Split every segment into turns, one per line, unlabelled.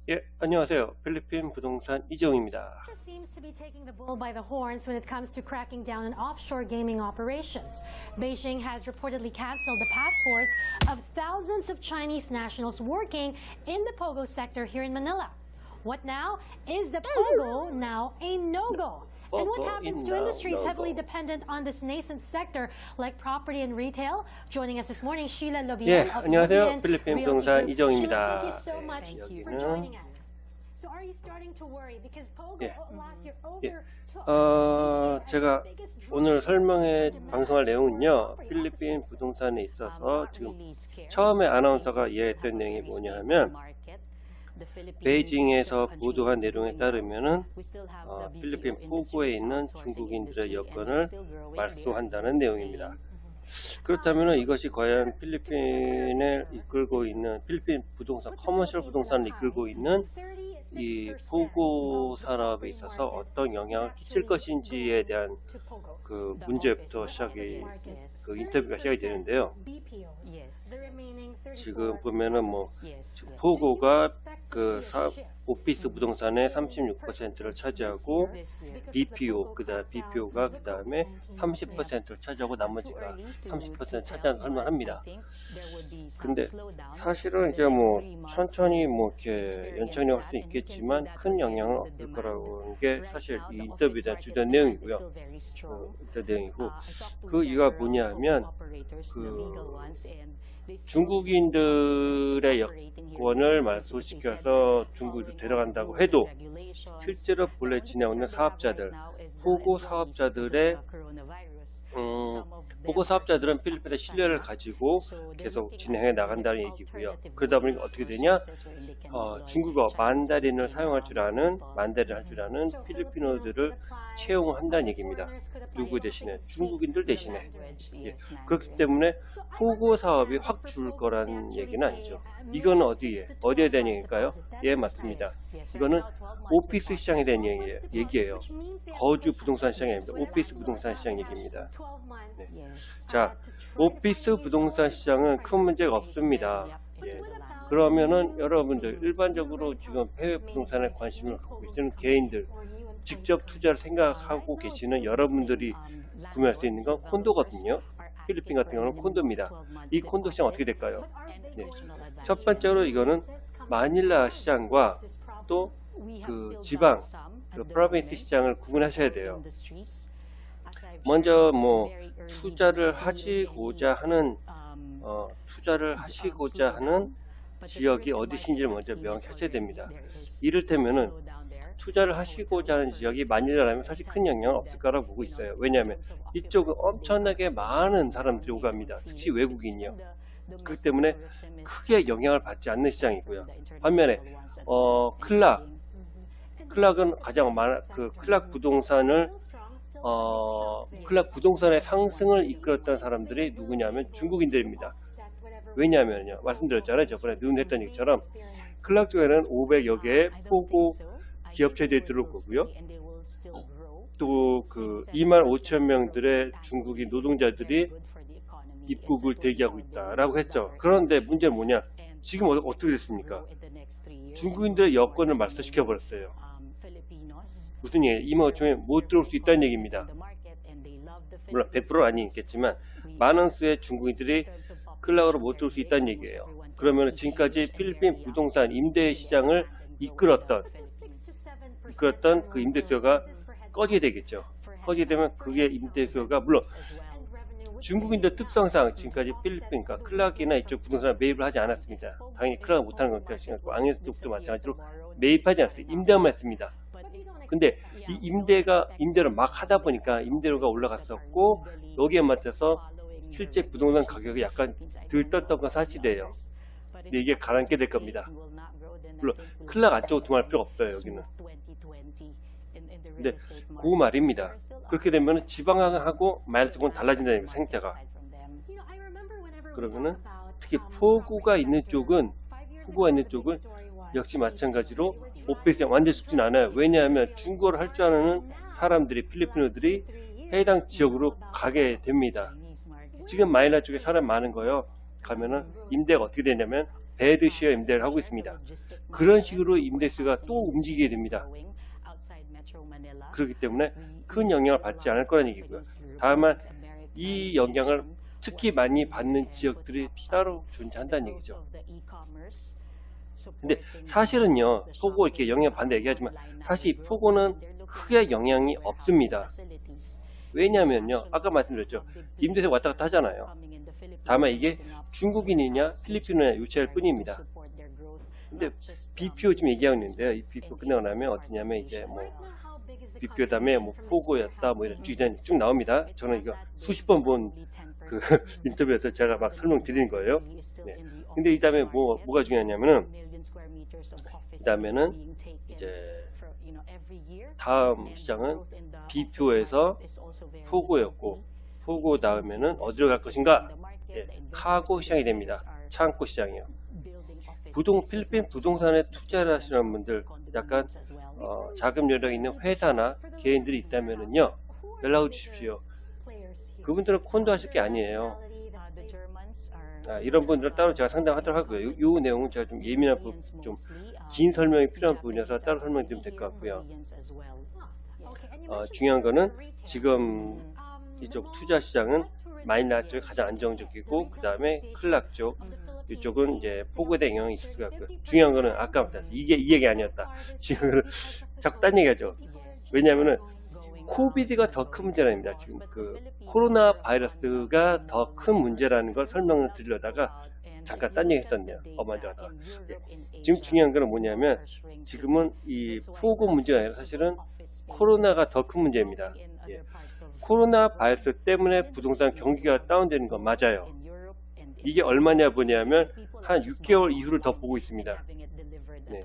예, 안녕하세요. 필리핀 부동산 이재용입니다.
Seems to be taking the bull by the horns when it comes to cracking down on offshore gaming operations. Beijing has reportedly canceled the passports of thousands of Chinese nationals working in the POGO sector here in Manila. What now? Is the POGO now a no-go? And what happens to industries heavily dependent on this nascent sector like property and retail? Joining us this morning, Sheila Lobian of
안녕하세요. 필리핀 부동산 이재용입니다.
Sheila, thank you so much for joining us. So are you starting to worry because POGO last year
제가 오늘 방송할 내용은요, 필리핀 부동산에 있어서 지금 처음에 아나운서가 이해했던 내용이 뭐냐 하면, 베이징에서 보도한 내용에 따르면은 필리핀 포고에 있는 중국인들의 여건을 말소한다는 내용입니다. 그렇다면 이것이 과연 필리핀을 이끌고 있는 필리핀 부동산, 커머셜 부동산을 이끌고 있는 이 포고 산업에 있어서 어떤 영향을 끼칠 것인지에 대한 그 문제부터 인터뷰가 시작이 되는데요. 지금 보면은 포고가 오피스 부동산의 36%를 차지하고 BPO가 그 다음에 30%를 차지하고 나머지가 30% 차지하는 할만합니다. 근데 사실은 이제 천천히 이렇게 연착륙 할 수 있겠지만 큰 영향은 없을 거라고 하는 게 사실 이 인터뷰에 대한 주된 내용이고요. 그 이유가 뭐냐 하면 중국인들의 여권을 말소시켜서 중국으로 데려간다고 해도 실제로 본래 지내고 있는 사업자들, 포고 사업자들은 필리핀의 신뢰를 가지고 계속 진행해 나간다는 얘기고요. 그러다 보니까 어떻게 되냐? 중국어 만다린을 할 줄 아는 필리핀어들을 채용한다는 얘기입니다. 누구 대신에? 중국인들 대신에. 그렇기 때문에 포고 사업이 확 줄 거라는 얘기는 아니죠. 이거는 어디에 대한 얘기일까요? 예, 맞습니다. 이거는 오피스 시장에 대한 얘기예요. 거주 부동산 시장이 아닙니다. 오피스 부동산 시장 얘기입니다. 자, 오피스 부동산 시장은 큰 문제가 없습니다. 그러면은 여러분들 일반적으로 지금 해외 부동산에 관심을 갖고 계시는 개인들, 직접 투자를 생각하고 계시는 여러분들이 구매할 수 있는 건 콘도거든요. 필리핀 같은 경우는 콘도입니다. 이 콘도 시장 어떻게 될까요? 첫 번째로 이거는 마닐라 시장과 또 그 지방, 프로빈스 시장을 구분하셔야 돼요. 먼저 투자를 하시고자 하는 지역이 어디신지를 먼저 명확하셔야 됩니다. 이를테면은 투자를 하시고자 하는 지역이 마닐라라면 사실 큰 영향은 없을 거라고 보고 있어요. 왜냐하면 이쪽은 엄청나게 많은 사람들이 오갑니다. 특히 외국인이요. 그렇기 때문에 크게 영향을 받지 않는 시장이고요. 반면에 클락은 가장 클락 부동산의 상승을 이끌었던 사람들이 누구냐면 중국인들입니다. 왜냐하면요, 말씀드렸잖아요. 저번에 했던 얘기처럼 클락 쪽에는 500여 개의 포고 기업체들이 들어올 거고요. 또 25,000명들의 중국인 노동자들이 입국을 대기하고 있다라고 했죠. 그런데 문제는 뭐냐? 지금 어떻게 됐습니까? 중국인들의 여권을 말소시켜 버렸어요. 무슨 얘기예요? 25,000명이 못 들어올 수 있다는 얘기입니다. 물론 100%는 아니겠지만 많은 수의 중국인들이 클락으로 못 들어올 수 있다는 얘기예요. 그러면 지금까지 필리핀 부동산 임대 시장을 이끌었던 그 임대 수요가 꺼지게 되겠죠. 꺼지게 되면 그게 임대 수요가 물론 중국인들 특성상 지금까지 필리핀, 클락이나 이쪽 부동산을 매입을 하지 않았습니다. 당연히 클락을 못하는 겁니다. 앙에스 쪽도 마찬가지로 매입하지 않았어요. 임대만 했습니다. 근데 이 임대를 막 하다 보니까 임대료가 올라갔었고 여기에 맞춰서 실제 부동산 가격이 약간 들떴던 건 사실이에요. 근데 이게 가라앉게 될 겁니다. 물론 클락 안쪽으로 두말 필요 없어요. 여기는. 근데 그 말입니다. 그렇게 되면 지방하고 마일스고는 달라진다는 얘기예요. 생태가. 그러면은 특히 포구가 있는 쪽은 역시 마찬가지로 오피스에 완전 쉽진 않아요. 왜냐하면 중국어를 할 줄 아는 사람들이, 필리핀어들이 해당 지역으로 가게 됩니다. 지금 마닐라 쪽에 사람 많은 거요. 가면은 임대가 어떻게 되냐면 배드 시어 임대를 하고 있습니다. 그런 식으로 임대수가 또 움직이게 됩니다. 그렇기 때문에 큰 영향을 받지 않을 거라는 얘기고요. 다만 이 영향을 특히 많이 받는 지역들이 따로 존재한다는 얘기죠. 근데 사실은요, 포고 이렇게 영향 받는다 얘기하지만 사실 포고는 크게 영향이 없습니다. 왜냐면요, 아까 말씀드렸죠, 임대세 왔다 갔다 하잖아요. 다만 이게 중국인이냐 필리핀이냐 요체할 뿐입니다. 근데 BPO 지금 얘기하고 있는데요, 이 BPO 끝나고 나면 어떠냐면 이제 뭐 BPO 다음에 뭐 포고였다 뭐 이런 쭉 나옵니다. 저는 이거 수십 번 본 그 인터뷰에서 제가 막 설명드리는 거예요. 네. 근데 이 다음에 뭐가 중요하냐면은 이 다음에는 이제 다음 시장은 BPO에서 포고였고, 포고 다음에는 어디로 갈 것인가? 예, 카고 시장이 됩니다. 창고 시장이요. 필리핀 부동산에 투자를 하시는 분들, 약간 자금 여력 있는 회사나 개인들이 있다면은요, 연락을 주십시오. 그분들은 콘도 하실 게 아니에요. 이런 분들은 따로 제가 상담하도록 하고요. 이 내용은 제가 좀 예민한 부분, 좀 긴 설명이 필요한 부분이어서 따로 설명드리면 될 것 같고요. 중요한 거는 지금 이쪽 투자 시장은 마닐라 쪽이 가장 안정적이고, 그 다음에 클락 쪽, 이쪽은 이제 포고에 대한 영향이 있을 것 같고요. 중요한 거는 아까 말했다. 이 얘기 아니었다. 중요한 거는 자꾸 딴 얘기 하죠. 왜냐면은 코비드가 더 큰 문제랍니다. 지금 그 코로나 바이러스가 더 큰 문제라는 걸 설명을 드리려다가 잠깐 딴 얘기 했었네요. 어마어마하다가. 예. 지금 중요한 거는 뭐냐면 지금은 이 포고 문제가 아니라 사실은 코로나가 더 큰 문제입니다. 예. 코로나 바이러스 때문에 부동산 경기가 다운되는 건 맞아요. 이게 얼마냐 보냐면 한 6개월 이후를 더 보고 있습니다. 네.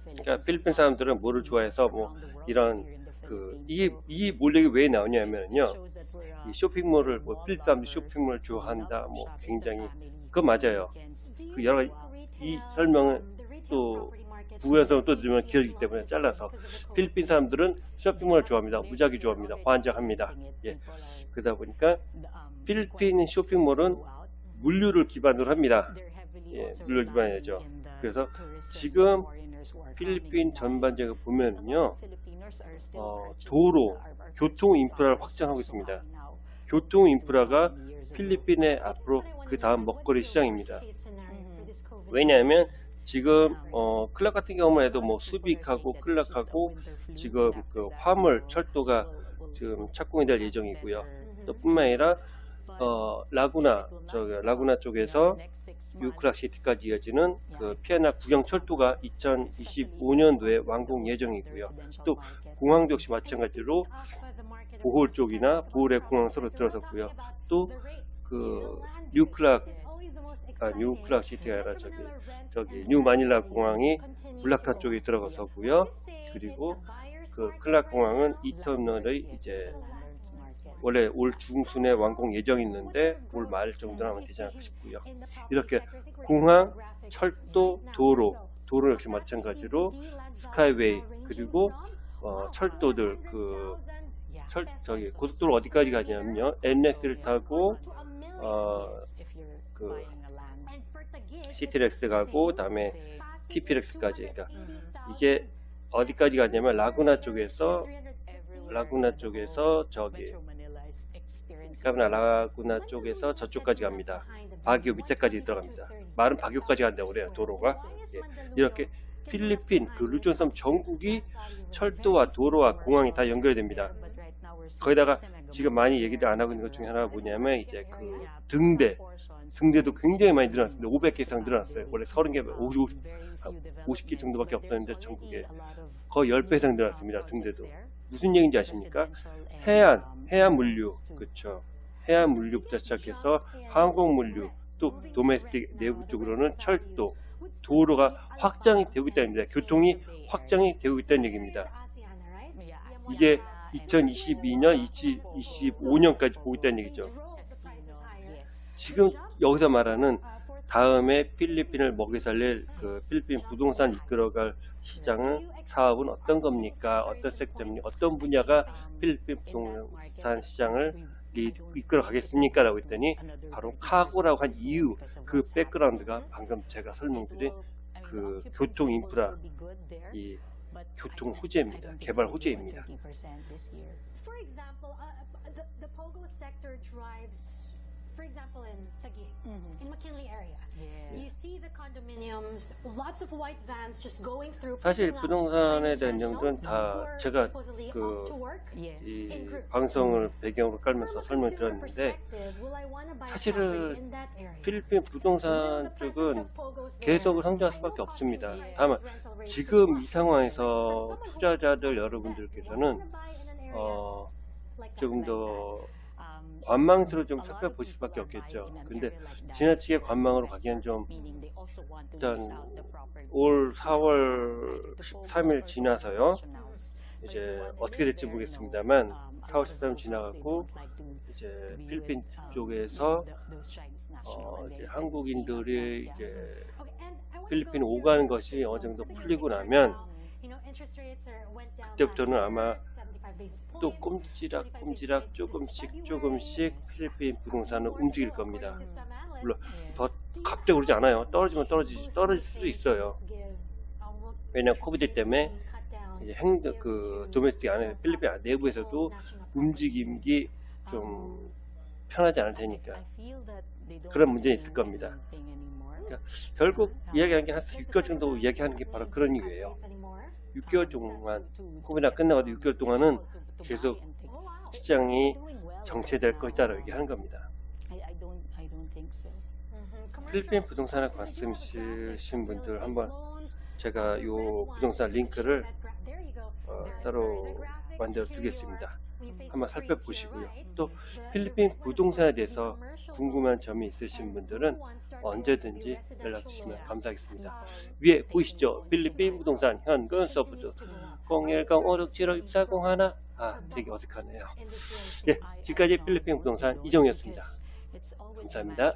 그러니까 필리핀 사람들은 뭐를 좋아해서 뭐 이런 이 몰력이 왜 나오냐면요, 이 쇼핑몰을 필리핀 사람들이 쇼핑몰을 좋아한다, 뭐 굉장히 그건 맞아요. 그 여러 가지 이 설명은 또 부연성을 또 들으면 길기 때문에 잘라서 필리핀 사람들은 쇼핑몰을 좋아합니다. 무지하게 좋아합니다. 환장합니다. 예. 그러다 보니까 필리핀 쇼핑몰은 물류를 기반으로 합니다. 예, 물류 기반이죠. 그래서 지금 필리핀 전반적으로 보면요, 도로, 교통 인프라를 확장하고 있습니다. 교통 인프라가 필리핀의 앞으로 그 다음 먹거리 시장입니다. 왜냐하면 지금 클락 같은 경우만 해도 뭐 수빅하고 클락하고 지금 그 화물 철도가 지금 착공이 될 예정이고요. 또 뿐만 아니라 라구나 쪽에서 뉴클락시티까지 이어지는 그 피아나 구경 철도가 2025년도에 완공 예정이고요. 또 공항도 역시 마찬가지로 보홀 쪽이나 보홀의 공항 서로 들어섰고요. 또 그 뉴클락시티가 아니라 저기 뉴마닐라 공항이 블락탄 쪽에 들어가서고요. 그리고 그 클락 공항은 이 터미널의 이제 원래 올 중순에 완공 예정이 있는데 올 말 정도는 하면 되지 않을까 싶고요. 이렇게 공항, 철도, 도로 역시 마찬가지로 스카이웨이, 그리고 철도들 저기 고속도로 어디까지 가냐면요, NX를 타고 그 시티렉스 가고 다음에 TP렉스까지. 그러니까 이게 어디까지 가냐면 라구나 쪽에서 저기 라구나 쪽에서 저쪽까지 갑니다. 바기오 밑에까지 들어갑니다. 말은 바기오까지 간다고 그래요, 도로가. 예. 이렇게 필리핀 그 루존 섬 전국이 철도와 도로와 공항이 다 연결됩니다. 거기다가 지금 많이 얘기를 안 하고 있는 것 중에 하나가 뭐냐면 이제 그 등대도 굉장히 많이 늘어났습니다. 500개 이상 늘어났어요. 원래 30개, 50개 정도밖에 없었는데 전국에 거의 10배 이상 늘어났습니다. 등대도. 무슨 얘기인지 아십니까? 해안 물류, 그렇죠. 해안 물류부터 시작해서 항공 물류, 또 도메스틱 내부 쪽으로는 철도, 도로가 확장이 되고 있다는 얘기입니다. 교통이 확장이 되고 있다는 얘기입니다. 이게 2022년, 2025년까지 보고 있다는 얘기죠. 지금 여기서 말하는 다음에 필리핀을 먹여 살릴 그 필리핀 부동산 이끌어갈 시장은 사업은 어떤 겁니까? 어떤 섹터입니까? 어떤 분야가 필리핀 부동산 시장을 이끌어 가겠습니까? 라고 했더니 바로 카고라고 한 이유, 그 백그라운드가 방금 제가 설명드린 그 교통 인프라, 이 교통 호재입니다. 개발 호재입니다.
For example, the Pogo sector drives, for example, in Taguig, in McKinley area. You see the condominiums, lots of white vans just going through.
사실
picking up
부동산에
Chinese
대한
nationals
내용들은 다
who are
제가
supposedly
그
off to work
이
in groups.
방송을 배경으로 깔면서
From a
설명을
consumer
드렸는데,
perspective, will I wanna buy a
사실은
property in that area?
필리핀 부동산
Within the presence
쪽은
of Pogos there,
계속 성장할
I know
수밖에
cost
없습니다.
of living
다만
rental rates
지금
go
이
up.
상황에서
Someone who
투자자들
can
여러분들께서는
invest, will wanna buy in an area like that.
조금 더 관망스로 좀 살펴보실 수밖에 없겠죠. 근데 지나치게 관망으로 가기엔 좀, 일단 올 4월 13일 지나서요, 이제 어떻게 될지 모르겠습니다만 4월 13일 지나가고 이제 필리핀 쪽에서 이제 한국인들이 이제 필리핀 오가는 것이 어느 정도 풀리고 나면 그때부터는 아마 또 꼼지락 조금씩 필리핀 부동산은 움직일 겁니다. 물론 더 갑자기 그러지 않아요. 떨어질 수도 있어요. 왜냐하면 코비드 때문에 이제 그 도메스틱 안에 필리핀 내부에서도 움직임이 좀 편하지 않을 테니까 그런 문제는 있을 겁니다. 그러니까 결국 이야기하는 게 한 6개월 정도 이야기하는 게 바로 그런 이유예요. 6개월 동안, 코비드가 끝나가도 6개월 동안은 계속 시장이 정체될 것이다라고 얘기하는 겁니다. 필리핀 부동산에 관심 있으신 분들 한번 제가 요 부동산 링크를 따로 만들어 두겠습니다. 한번 살펴보시고요. 또 필리핀 부동산에 대해서 궁금한 점이 있으신 분들은 언제든지 연락 주시면 감사하겠습니다. 위에 보이시죠? 필리핀 부동산 현금 서브도 010-5676-6401. 되게 어색하네요. 예, 지금까지 필리핀 부동산 이정이었습니다. 감사합니다.